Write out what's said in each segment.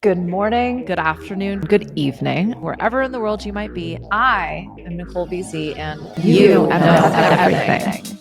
Good morning, good afternoon, good evening, wherever in the world you might be. I am Nicole BC, and you know everything.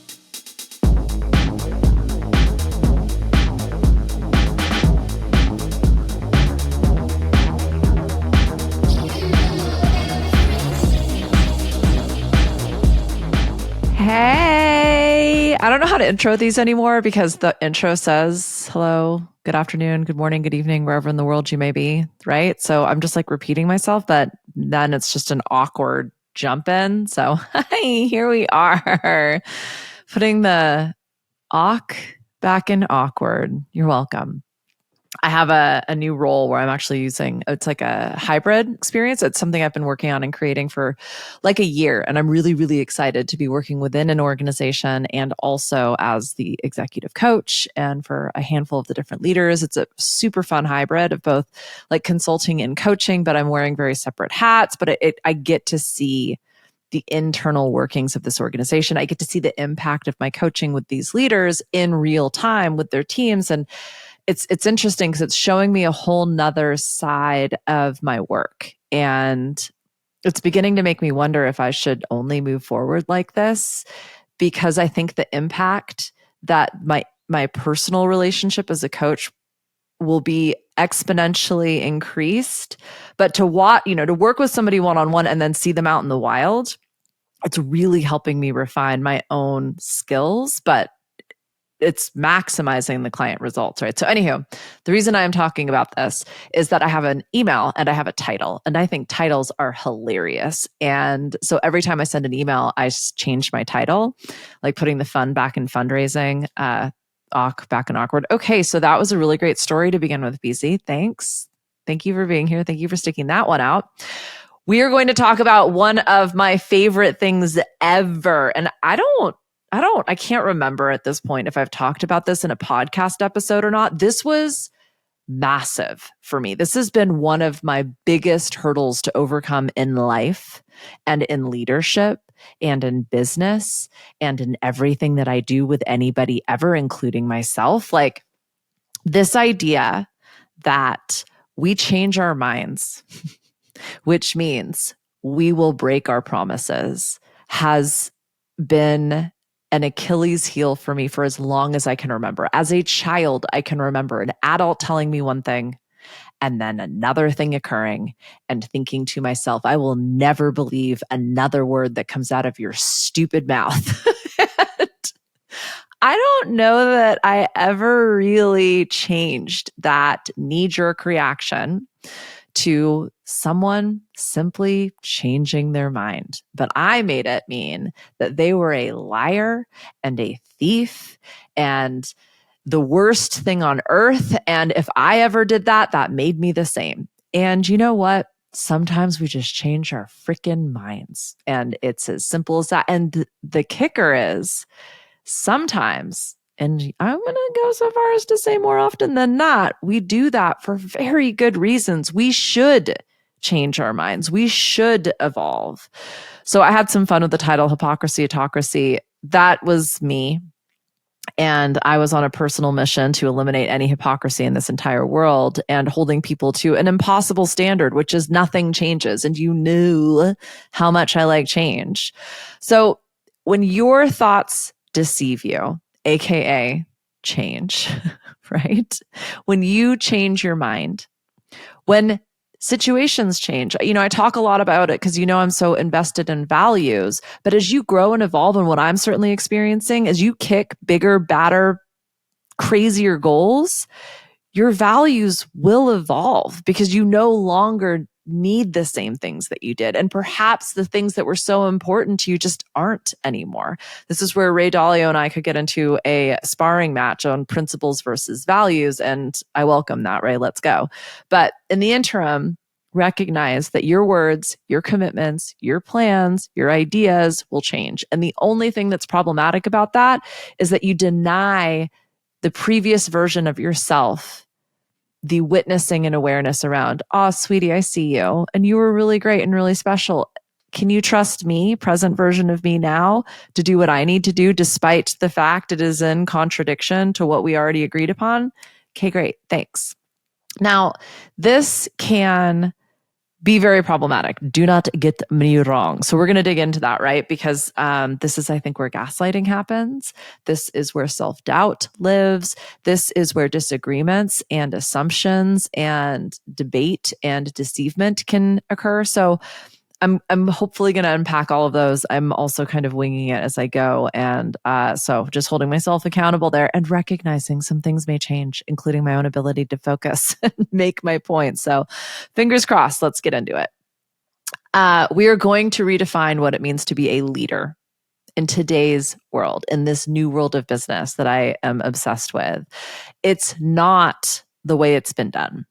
Hey, I don't know how to intro these anymore because the intro says hello, good afternoon, good morning, good evening, wherever in the world you may be, right? So I'm just like repeating myself, but then it's just an awkward jump in. So, hi, here we are, putting the awk back in awkward. You're welcome. I have a new role where I'm actually using it's like a hybrid experience. It's something I've been working on and creating for like a year. And I'm really, really excited to be working within an organization and also as the executive coach and for a handful of the different leaders. It's a super fun hybrid of both like consulting and coaching, but I'm wearing very separate hats. But I get to see the internal workings of this organization. I get to see the impact of my coaching with these leaders in real time with their teams. And it's interesting because it's showing me a whole nother side of my work. And it's beginning to make me wonder if I should only move forward like this, because I think the impact that my personal relationship as a coach will be exponentially increased. But to work with somebody one-on-one and then see them out in the wild, it's really helping me refine my own skills, but it's maximizing the client results, right? So anywho, the reason I'm talking about this is that I have an email and I have a title, and I think titles are hilarious. And so every time I send an email, I change my title, like putting the fun back in fundraising, awk back in awkward. Okay, so that was a really great story to begin with, BZ. Thanks. Thank you for being here. Thank you for sticking that one out. We are going to talk about one of my favorite things ever. And I can't remember at this point if I've talked about this in a podcast episode or not. This was massive for me. This has been one of my biggest hurdles to overcome in life and in leadership and in business and in everything that I do with anybody ever, including myself. Like this idea that we change our minds, which means we will break our promises, has been an Achilles heel for me for as long as I can remember. As a child, I can remember an adult telling me one thing and then another thing occurring and thinking to myself, I will never believe another word that comes out of your stupid mouth. I don't know that I ever really changed that knee-jerk reaction to someone simply changing their mind. But I made it mean that they were a liar and a thief and the worst thing on earth. And if I ever did that, that made me the same. And you know what? Sometimes we just change our freaking minds. And it's as simple as that. And the kicker is sometimes, and I'm going to go so far as to say more often than not, we do that for very good reasons. We should change our minds. We should evolve. So I had some fun with the title Hypocrisy, Autocracy. That was me. And I was on a personal mission to eliminate any hypocrisy in this entire world and holding people to an impossible standard, which is nothing changes. And you knew how much I like change. So when your thoughts deceive you, AKA change, right? When you change your mind, when situations change, I talk a lot about it because, I'm so invested in values, but as you grow and evolve, and what I'm certainly experiencing, as you kick bigger, badder, crazier goals, your values will evolve because you no longer need the same things that you did. And perhaps the things that were so important to you just aren't anymore. This is where Ray Dalio and I could get into a sparring match on principles versus values. And I welcome that, Ray. Let's go. But in the interim, recognize that your words, your commitments, your plans, your ideas will change. And the only thing that's problematic about that is that you deny the previous version of yourself the witnessing and awareness around, oh, sweetie, I see you. And you were really great and really special. Can you trust me, present version of me now, to do what I need to do, despite the fact it is in contradiction to what we already agreed upon? Okay, great. Thanks. Now, this can be very problematic. Do not get me wrong. So we're going to dig into that, right? Because this is, I think, where gaslighting happens. This is where self-doubt lives. This is where disagreements and assumptions and debate and deceivement can occur. So I'm hopefully going to unpack all of those. I'm also kind of winging it as I go. And so just holding myself accountable there and recognizing some things may change, including my own ability to focus and make my point. So fingers crossed, let's get into it. We are going to redefine what it means to be a leader in today's world, in this new world of business that I am obsessed with. It's not the way it's been done.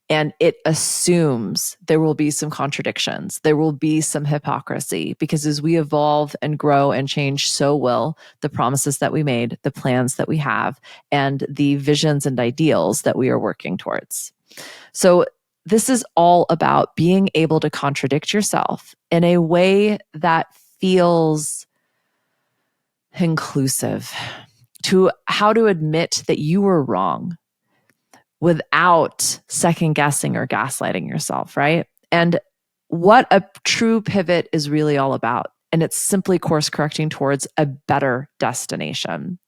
And it assumes there will be some contradictions. There will be some hypocrisy, because as we evolve and grow and change, so will the promises that we made, the plans that we have, and the visions and ideals that we are working towards. So this is all about being able to contradict yourself in a way that feels inclusive, to how to admit that you were wrong without second guessing or gaslighting yourself, right? And what a true pivot is really all about. And it's simply course correcting towards a better destination.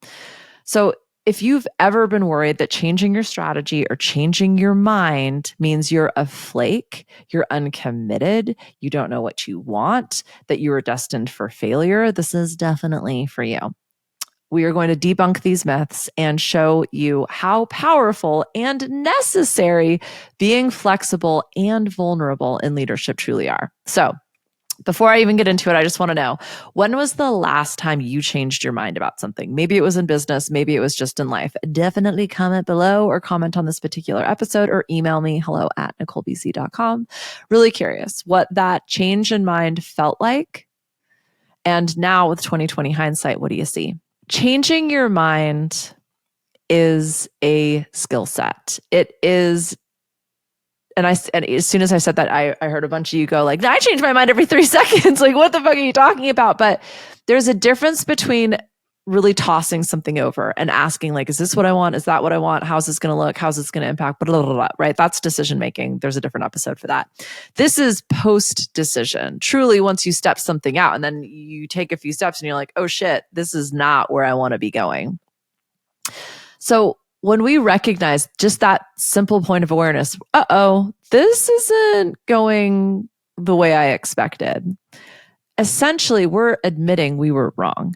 So if you've ever been worried that changing your strategy or changing your mind means you're a flake, you're uncommitted, you don't know what you want, that you are destined for failure, this is definitely for you. We are going to debunk these myths and show you how powerful and necessary being flexible and vulnerable in leadership truly are. So, before I even get into it, I just want to know, when was the last time you changed your mind about something? Maybe it was in business, maybe it was just in life. Definitely comment below or comment on this particular episode or email me hello@NicoleBC.com. Really curious what that change in mind felt like. And now with 2020 hindsight, what do you see? Changing your mind is a skill set. It is, and as soon as I said that, I heard a bunch of you go like, I change my mind every 3 seconds. Like, what the fuck are you talking about? But there's a difference between really tossing something over and asking, like, is this what I want? Is that what I want? How's this going to look? How's this going to impact? Blah, blah, blah, blah, right? That's decision making. There's a different episode for that. This is post decision. Truly, once you step something out and then you take a few steps and you're like, oh shit, this is not where I want to be going. So when we recognize just that simple point of awareness, this isn't going the way I expected. Essentially, we're admitting we were wrong.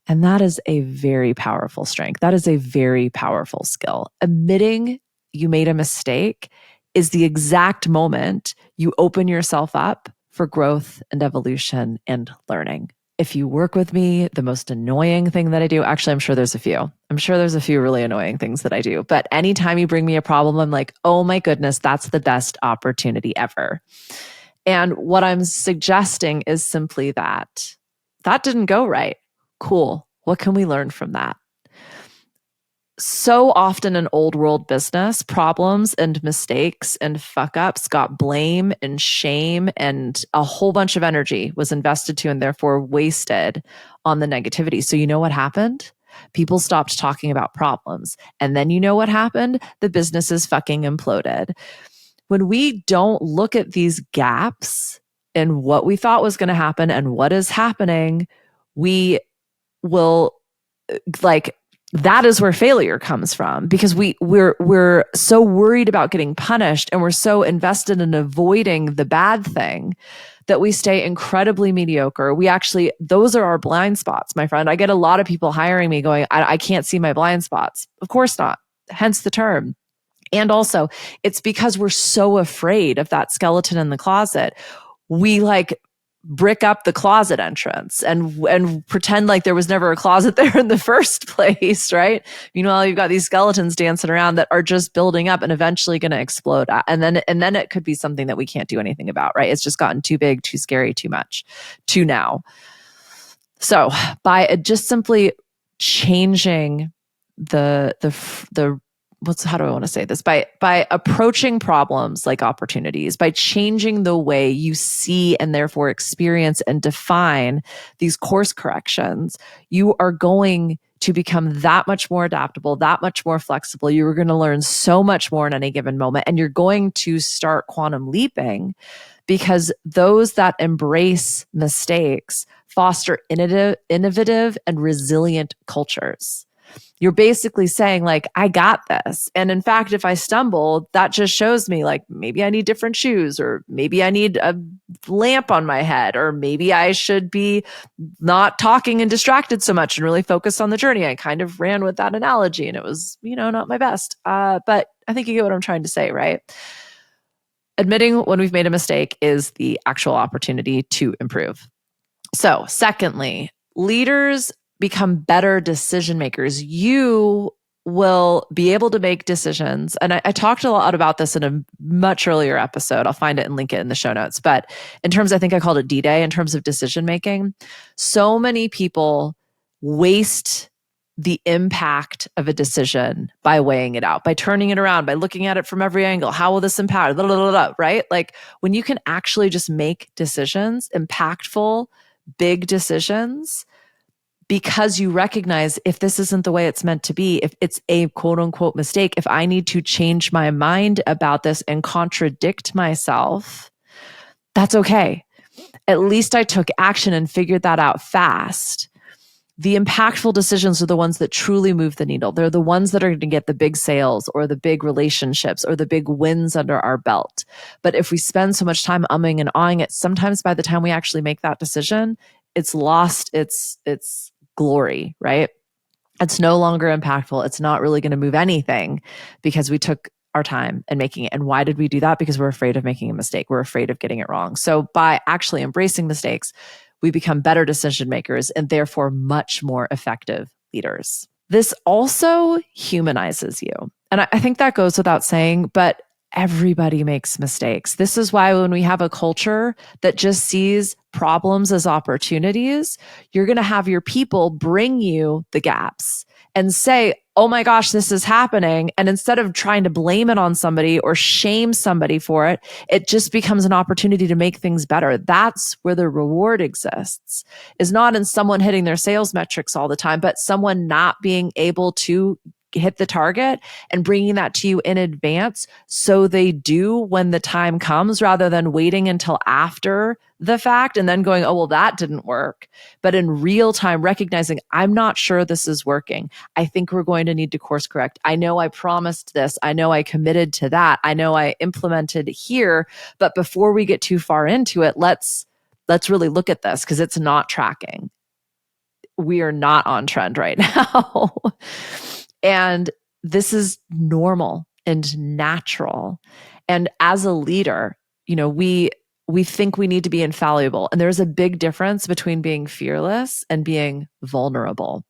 And that is a very powerful strength. That is a very powerful skill. Admitting you made a mistake is the exact moment you open yourself up for growth and evolution and learning. If you work with me, the most annoying thing that I do, actually, I'm sure there's a few. I'm sure there's a few really annoying things that I do. But anytime you bring me a problem, I'm like, oh my goodness, that's the best opportunity ever. And what I'm suggesting is simply that didn't go right. Cool. What can we learn from that? So often in old world business, problems and mistakes and fuck ups got blame and shame, and a whole bunch of energy was invested to and therefore wasted on the negativity. So you know what happened? People stopped talking about problems. And then you know what happened? The businesses fucking imploded. When we don't look at these gaps in what we thought was going to happen and what is happening, we will, like, that is where failure comes from, because we're so worried about getting punished and we're so invested in avoiding the bad thing that we stay incredibly mediocre. We actually, those are our blind spots, my friend. I get a lot of people hiring me going, I can't see my blind spots. Of course not. Hence the term. And also, it's because we're so afraid of that skeleton in the closet. We like brick up the closet entrance and pretend like there was never a closet there in the first place, right? Meanwhile, you've got these skeletons dancing around that are just building up and eventually going to explode. And then it could be something that we can't do anything about, right? It's just gotten too big, too scary, too much, too now. So by just simply changing how do I want to say this? By approaching problems like opportunities, by changing the way you see and therefore experience and define these course corrections, you are going to become that much more adaptable, that much more flexible. You were going to learn so much more in any given moment, and you're going to start quantum leaping, because those that embrace mistakes foster innovative and resilient cultures. You're basically saying, like, I got this. And in fact, if I stumble, that just shows me, like, maybe I need different shoes, or maybe I need a lamp on my head, or maybe I should be not talking and distracted so much and really focused on the journey. I kind of ran with that analogy and it was, not my best. But I think you get what I'm trying to say, right? Admitting when we've made a mistake is the actual opportunity to improve. So, secondly, leaders become better decision makers. You will be able to make decisions. And I talked a lot about this in a much earlier episode. I'll find it and link it in the show notes. But in terms, I think I called it D-Day, in terms of decision making, so many people waste the impact of a decision by weighing it out, by turning it around, by looking at it from every angle. How will this impact? Blah, blah, blah, blah, right? Like, when you can actually just make decisions, impactful, big decisions, because you recognize, if this isn't the way it's meant to be, if it's a quote unquote mistake, if I need to change my mind about this and contradict myself, that's okay. At least I took action and figured that out fast. The impactful decisions are the ones that truly move the needle. They're the ones that are going to get the big sales or the big relationships or the big wins under our belt. But if we spend so much time umming and ahhing it, sometimes by the time we actually make that decision, it's lost its glory, right? It's no longer impactful. It's not really going to move anything because we took our time in making it. And why did we do that? Because we're afraid of making a mistake. We're afraid of getting it wrong. So by actually embracing mistakes, we become better decision makers and therefore much more effective leaders. This also humanizes you. And I think that goes without saying, but everybody makes mistakes. This is why when we have a culture that just sees problems as opportunities, you're going to have your people bring you the gaps and say, oh my gosh, this is happening. And instead of trying to blame it on somebody or shame somebody for it, it just becomes an opportunity to make things better. That's where the reward exists, is not in someone hitting their sales metrics all the time, but someone not being able to hit the target and bringing that to you in advance so they do when the time comes, rather than waiting until after the fact and then going, oh, well, that didn't work. But in real time, recognizing, I'm not sure this is working. I think we're going to need to course correct. I know I promised this. I know I committed to that. I know I implemented here. But before we get too far into it, let's really look at this, because it's not tracking. We are not on trend right now. And this is normal and natural. And as a leader, we think we need to be infallible. And there's a big difference between being fearless and being vulnerable.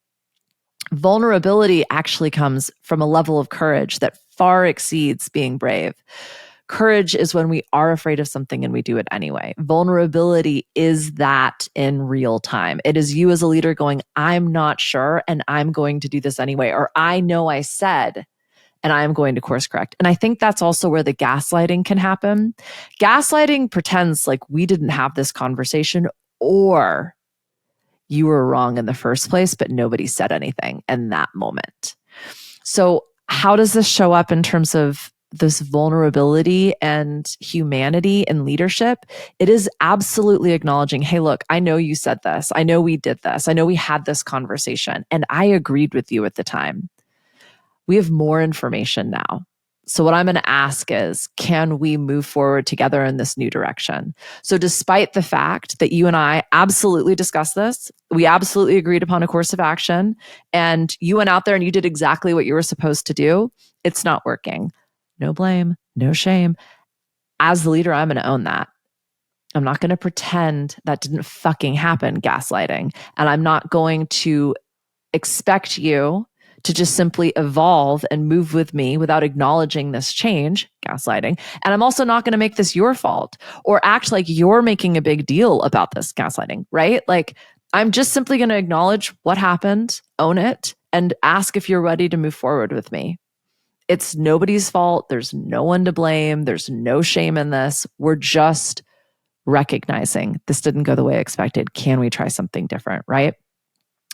Vulnerability actually comes from a level of courage that far exceeds being brave. Courage is when we are afraid of something and we do it anyway. Vulnerability is that in real time. It is you as a leader going, I'm not sure and I'm going to do this anyway. Or I know I said, and I'm going to course correct. And I think that's also where the gaslighting can happen. Gaslighting pretends like we didn't have this conversation, or you were wrong in the first place, but nobody said anything in that moment. So how does this show up in terms of this vulnerability and humanity in leadership? It is absolutely acknowledging, hey, look, I know you said this. I know we did this. I know we had this conversation and I agreed with you at the time. We have more information now. So what I'm going to ask is, can we move forward together in this new direction? So despite the fact that you and I absolutely discussed this, we absolutely agreed upon a course of action, and you went out there and you did exactly what you were supposed to do, it's not working. No blame, no shame. As the leader, I'm going to own that. I'm not going to pretend that didn't fucking happen, gaslighting. And I'm not going to expect you to just simply evolve and move with me without acknowledging this change, gaslighting. And I'm also not going to make this your fault or act like you're making a big deal about this, gaslighting, right? Like, I'm just simply going to acknowledge what happened, own it, and ask if you're ready to move forward with me. It's nobody's fault. There's no one to blame. There's no shame in this. We're just recognizing this didn't go the way I expected. Can we try something different, right?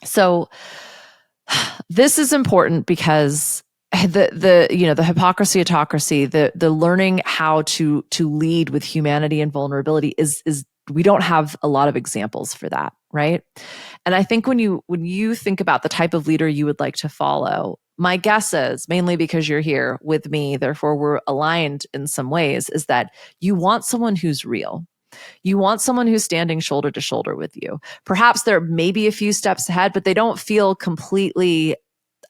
So This is important because the hypocrisy, autocracy, the learning how to lead with humanity and vulnerability is we don't have a lot of examples for that, right? And I think when you think about the type of leader you would like to follow, my guess is, mainly because you're here with me, therefore we're aligned in some ways, is that you want someone who's real. You want someone who's standing shoulder to shoulder with you. Perhaps they're maybe a few steps ahead, but they don't feel completely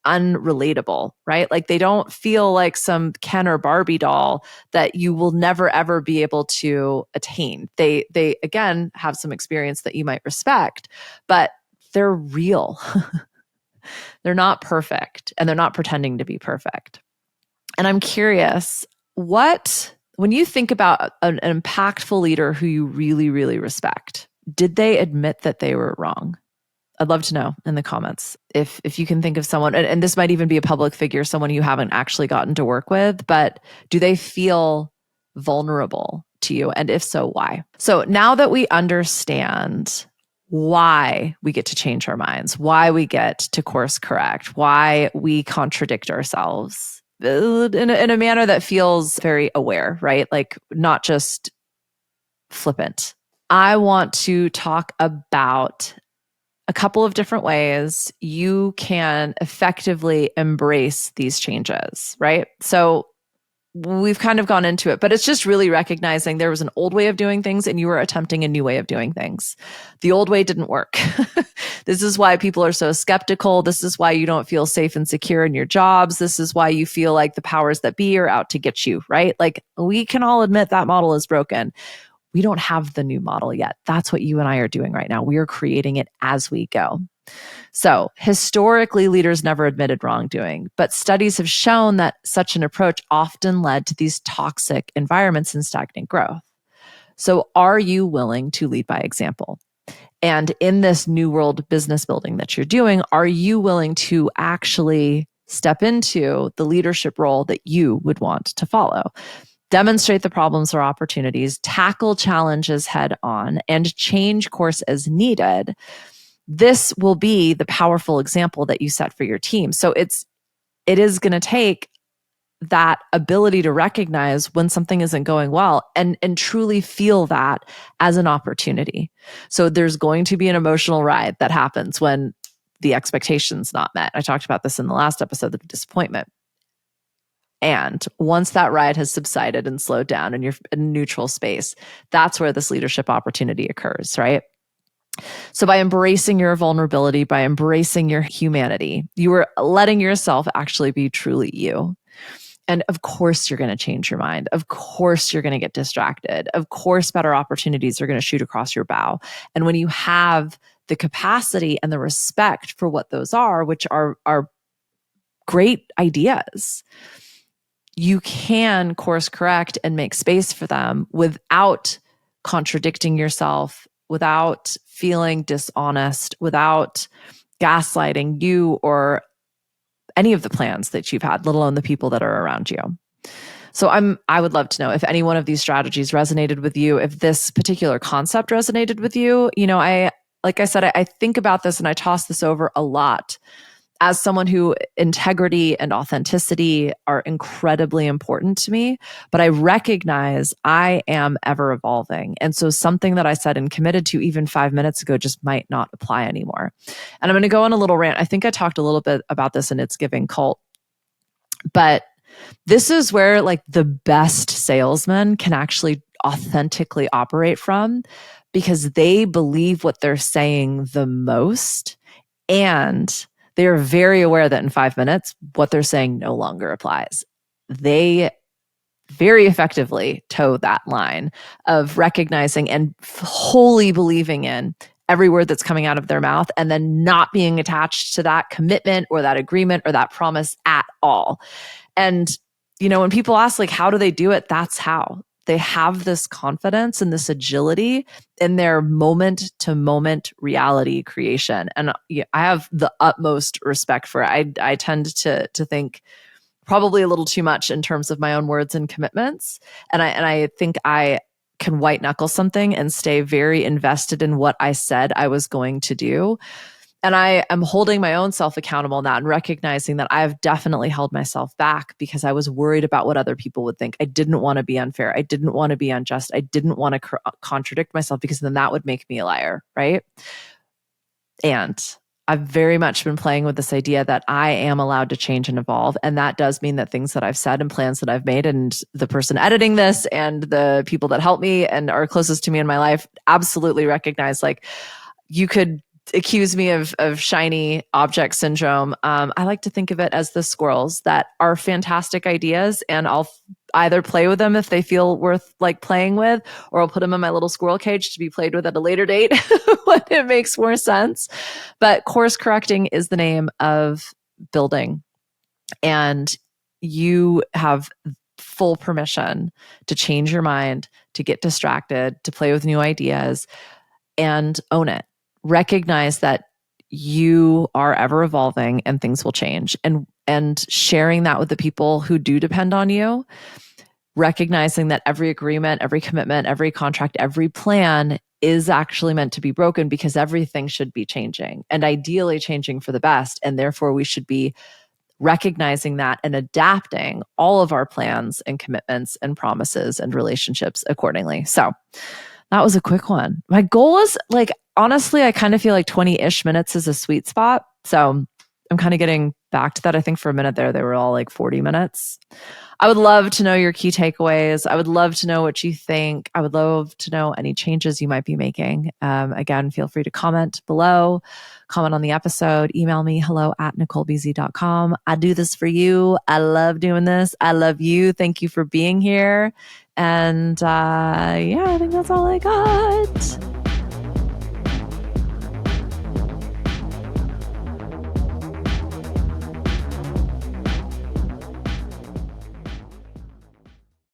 unrelatable, right? Like they don't feel like some Ken or Barbie doll that you will never ever be able to attain. They again have some experience that you might respect, but they're real. They're not perfect, and they're not pretending to be perfect. And I'm curious, when you think about an impactful leader who you really, really respect, did they admit that they were wrong? I'd love to know in the comments if you can think of someone, and this might even be a public figure, someone you haven't actually gotten to work with, but do they feel vulnerable to you? And if so, why? So now that we understand why we get to change our minds, why we get to course correct, why we contradict ourselves in a manner that feels very aware, right? Like not just flippant. I want to talk about a couple of different ways you can effectively embrace these changes, right? So we've kind of gone into it, but it's just really recognizing there was an old way of doing things and you were attempting a new way of doing things. The old way didn't work. This is why people are so skeptical. This is why you don't feel safe and secure in your jobs. This is why you feel like the powers that be are out to get you, right? Like we can all admit that model is broken. We don't have the new model yet. That's what you and I are doing right now. We are creating it as we go. So historically, leaders never admitted wrongdoing, but studies have shown that such an approach often led to these toxic environments and stagnant growth. So are you willing to lead by example? And in this new world business building that you're doing, are you willing to actually step into the leadership role that you would want to follow? Demonstrate the problems or opportunities, tackle challenges head on, and change course as needed. This will be the powerful example that you set for your team. So it is going to take that ability to recognize when something isn't going well and truly feel that as an opportunity. So there's going to be an emotional ride that happens when the expectation's not met. I talked about this in the last episode, the disappointment. And once that ride has subsided and slowed down and you're in a neutral space, that's where this leadership opportunity occurs, right? So by embracing your vulnerability, by embracing your humanity, you are letting yourself actually be truly you. And of course, you're going to change your mind. Of course, you're going to get distracted. Of course, better opportunities are going to shoot across your bow. And when you have the capacity and the respect for what those are, which are great ideas, you can course correct and make space for them without contradicting yourself, without feeling dishonest, without gaslighting you or any of the plans that you've had, let alone the people that are around you. So I would love to know if any one of these strategies resonated with you, if this particular concept resonated with you. Like I said, I think about this and I toss this over a lot as someone who integrity and authenticity are incredibly important to me, but I recognize I am ever evolving. And so something that I said and committed to even 5 minutes ago just might not apply anymore. And I'm going to go on a little rant. I think I talked a little bit about this in It's Giving Cult, but this is where like the best salesmen can actually authentically operate from, because they believe what they're saying the most, and they are very aware that in 5 minutes, what they're saying no longer applies. They very effectively toe that line of recognizing and wholly believing in every word that's coming out of their mouth and then not being attached to that commitment or that agreement or that promise at all. And, when people ask, like, how do they do it? That's how. They have this confidence and this agility in their moment to moment reality creation. And I have the utmost respect for it. I tend to think probably a little too much in terms of my own words and commitments. And I think I can white knuckle something and stay very invested in what I said I was going to do. And I am holding my own self accountable in that and recognizing that I've definitely held myself back because I was worried about what other people would think. I didn't want to be unfair. I didn't want to be unjust. I didn't want to contradict myself because then that would make me a liar, right? And I've very much been playing with this idea that I am allowed to change and evolve. And that does mean that things that I've said and plans that I've made, and the person editing this and the people that help me and are closest to me in my life absolutely recognize, like, you could accuse me of shiny object syndrome. I like to think of it as the squirrels that are fantastic ideas, and I'll either play with them if they feel worth like playing with, or I'll put them in my little squirrel cage to be played with at a later date when it makes more sense. But course correcting is the name of building, and you have full permission to change your mind, to get distracted, to play with new ideas, and own it. Recognize that you are ever evolving and things will change, and sharing that with the people who do depend on you, recognizing that every agreement, every commitment, every contract, every plan is actually meant to be broken because everything should be changing, and ideally changing for the best. And therefore we should be recognizing that and adapting all of our plans and commitments and promises and relationships accordingly. So that was a quick one. My goal is, like, honestly, I kind of feel like 20-ish minutes is a sweet spot. So I'm kind of getting back to that. I think for a minute there, they were all like 40 minutes. I would love to know your key takeaways. I would love to know what you think. I would love to know any changes you might be making. Again, feel free to comment below, comment on the episode, email me, hello@NicoleBZ.com. I do this for you. I love doing this. I love you. Thank you for being here. And yeah, I think that's all I got.